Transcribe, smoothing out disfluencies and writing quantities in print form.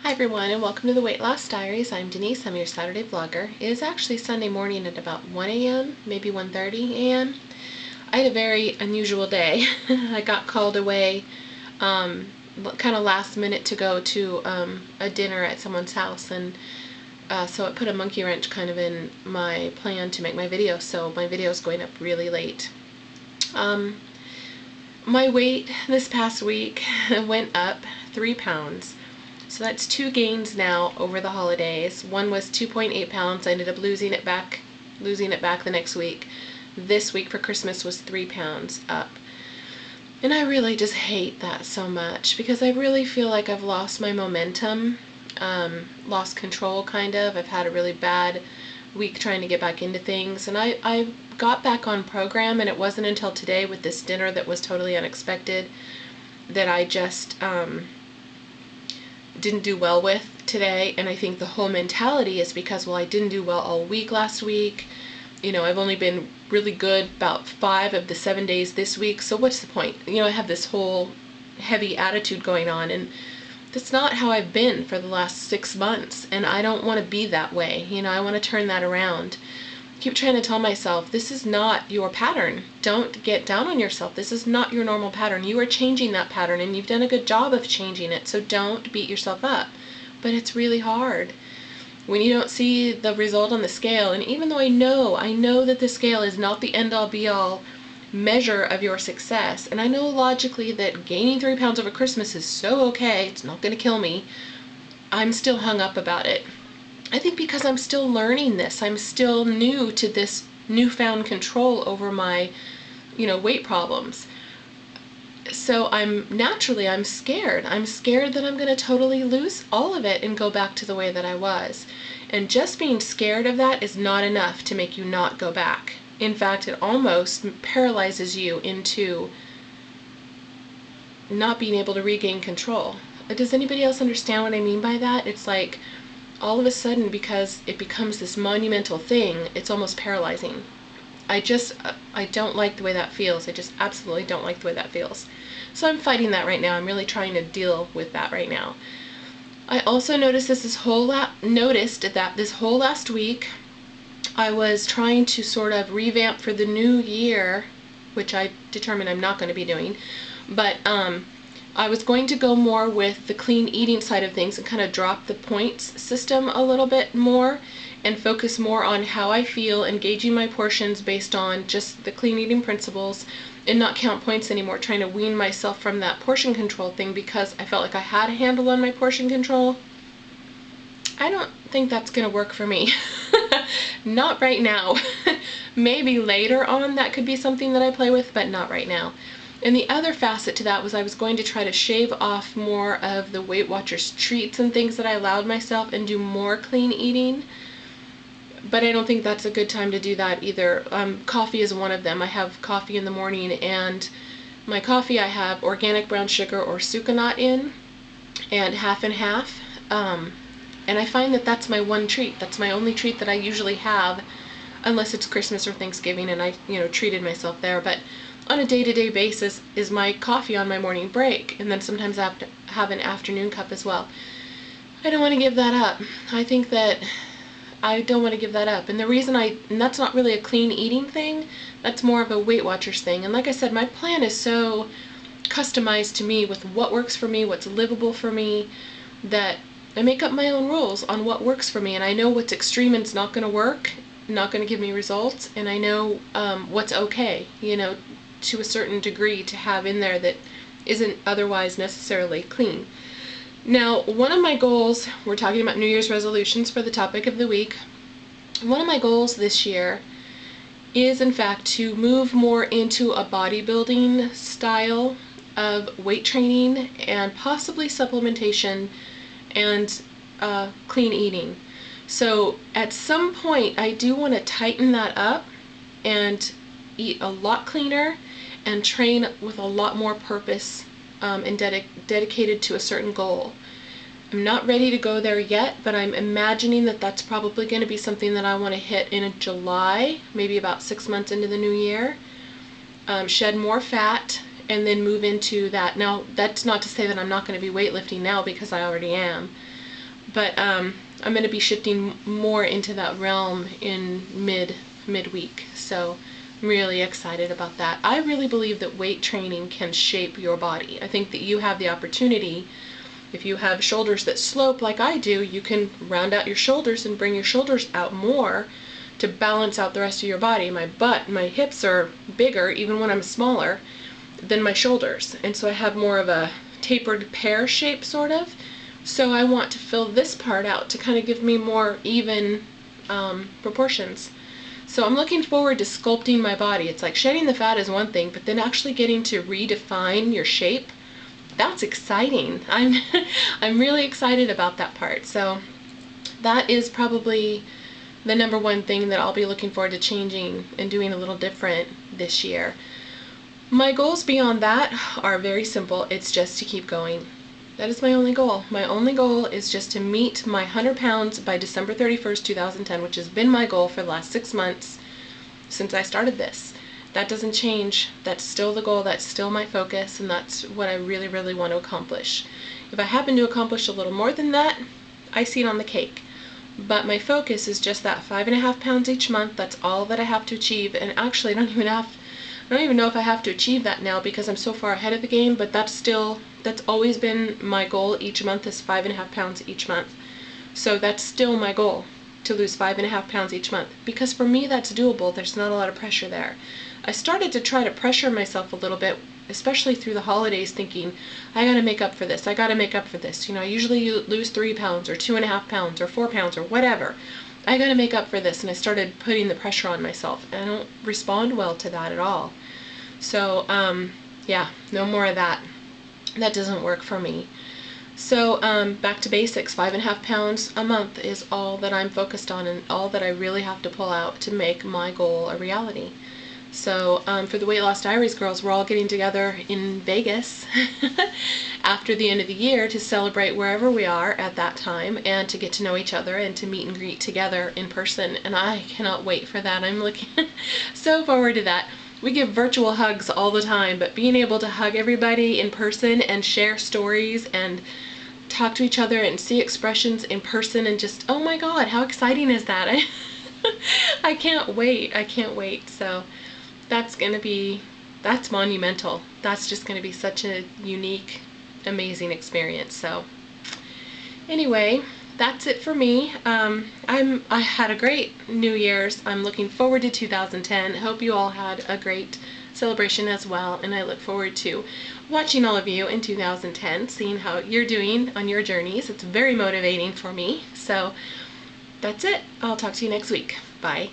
Hi everyone, and welcome to the Weight Loss Diaries. I'm Denise. I'm your Saturday vlogger. It is actually Sunday morning at about 1 a.m., maybe 1:30 a.m. I had a very unusual day. I got called away kind of last minute to go to a dinner at someone's house, and so it put a monkey wrench kind of in my plan to make my video, so my video is going up really late. My weight this past week went up 3 pounds. So that's 2 gains now over the holidays. One was 2.8 pounds. I ended up losing it back the next week. This week for Christmas was 3 pounds up. And I really just hate that so much because I really feel like I've lost my momentum, lost control kind of. I've had a really bad week trying to get back into things, and I got back on program, and it wasn't until today with this dinner that was totally unexpected that I just didn't do well with today. And I think the whole mentality is because, well, I didn't do well all week last week. You know, I've only been really good about 5 of the 7 days this week, so what's the point? You know, I have this whole heavy attitude going on, and that's not how I've been for the last 6 months, and I don't want to be that way. You know, I want to turn that around. Keep trying to tell myself, this is not your pattern. Don't get down on yourself. This is not your normal pattern. You are changing that pattern, and you've done a good job of changing it, so don't beat yourself up. But it's really hard when you don't see the result on the scale. And even though I know that the scale is not the end-all be-all measure of your success, and I know logically that gaining 3 pounds over Christmas is so okay, it's not going to kill me, I'm still hung up about it. I think because I'm still learning this. I'm still new to this newfound control over my, weight problems. So I'm scared. I'm scared that I'm going to totally lose all of it and go back to the way that I was. And just being scared of that is not enough to make you not go back. In fact, it almost paralyzes you into not being able to regain control. Does anybody else understand what I mean by that? It's like, all of a sudden, because it becomes this monumental thing, it's almost paralyzing. I don't like the way that feels. I just absolutely don't like the way that feels. So I'm fighting that right now. I'm really trying to deal with that right now. I also noticed this whole last week, I was trying to sort of revamp for the new year, which I determined I'm not going to be doing, but I was going to go more with the clean eating side of things and kind of drop the points system a little bit more and focus more on how I feel, engaging my portions based on just the clean eating principles, and not count points anymore, trying to wean myself from that portion control thing because I felt like I had a handle on my portion control. I don't think that's going to work for me. Not right now. Maybe later on that could be something that I play with, but not right now. And the other facet to that was I was going to try to shave off more of the Weight Watchers treats and things that I allowed myself and do more clean eating. But I don't think that's a good time to do that either. Coffee is one of them. I have coffee in the morning, and my coffee I have organic brown sugar or sucanat in, and half and half. And I find that that's my one treat. That's my only treat that I usually have, unless it's Christmas or Thanksgiving and I, treated myself there. But on a day-to-day basis is my coffee on my morning break, and then sometimes I have to have an afternoon cup as well. I don't want to give that up. I think that I don't want to give that up. And the reason and that's not really a clean eating thing, that's more of a Weight Watchers thing. And like I said, my plan is so customized to me with what works for me, what's livable for me, that I make up my own rules on what works for me. And I know what's extreme and it's not going to work, not going to give me results, and I know what's okay, to a certain degree to have in there that isn't otherwise necessarily clean. Now, one of my goals, we're talking about New Year's resolutions for the topic of the week. One of my goals this year is, in fact, to move more into a bodybuilding style of weight training and possibly supplementation and clean eating. So at some point, I do want to tighten that up and eat a lot cleaner and train with a lot more purpose and dedicated to a certain goal. I'm not ready to go there yet, but I'm imagining that that's probably going to be something that I want to hit in July, maybe about 6 months into the new year. Shed more fat and then move into that. Now, that's not to say that I'm not going to be weightlifting now, because I already am. But I'm going to be shifting more into that realm in midweek. So I'm really excited about that. I really believe that weight training can shape your body. I think that you have the opportunity. If you have shoulders that slope like I do, you can round out your shoulders and bring your shoulders out more to balance out the rest of your body. My butt, my hips are bigger, even when I'm smaller, than my shoulders. And so I have more of a tapered pear shape, sort of. So I want to fill this part out to kind of give me more even proportions. So I'm looking forward to sculpting my body. It's like shedding the fat is one thing, but then actually getting to redefine your shape, that's exciting. I'm really excited about that part. So that is probably the number one thing that I'll be looking forward to changing and doing a little different this year. My goals beyond that are very simple. It's just to keep going. That is my only goal. My only goal is just to meet my 100 pounds by December 31st, 2010, which has been my goal for the last 6 months since I started this. That doesn't change. That's still the goal. That's still my focus, and that's what I really, really want to accomplish. If I happen to accomplish a little more than that, icing on the cake. But my focus is just that 5.5 pounds each month. That's all that I have to achieve. And actually, I don't even know if I have to achieve that now because I'm so far ahead of the game, but that's always been my goal each month, is 5.5 pounds each month. So that's still my goal, to lose 5.5 pounds each month, because for me that's doable. There's not a lot of pressure there. I started to try to pressure myself a little bit, especially through the holidays, thinking, I gotta make up for this, I gotta make up for this. You know, I usually lose 3 pounds or 2.5 pounds or 4 pounds or whatever. I gotta make up for this, and I started putting the pressure on myself, and I don't respond well to that at all. So, yeah, no more of that. That doesn't work for me. So, back to basics. 5.5 pounds a month is all that I'm focused on, and all that I really have to pull out to make my goal a reality. So, for the Weight Loss Diaries girls, we're all getting together in Vegas after the end of the year to celebrate wherever we are at that time, and to get to know each other and to meet and greet together in person. And I cannot wait for that. I'm looking so forward to that. We give virtual hugs all the time, but being able to hug everybody in person and share stories and talk to each other and see expressions in person, and just, oh my God, how exciting is that? I can't wait. I can't wait. So that's monumental. That's just going to be such a unique, amazing experience. So anyway, that's it for me. I had a great New Year's. I'm looking forward to 2010. Hope you all had a great celebration as well, and I look forward to watching all of you in 2010, seeing how you're doing on your journeys. It's very motivating for me. So that's it. I'll talk to you next week. Bye.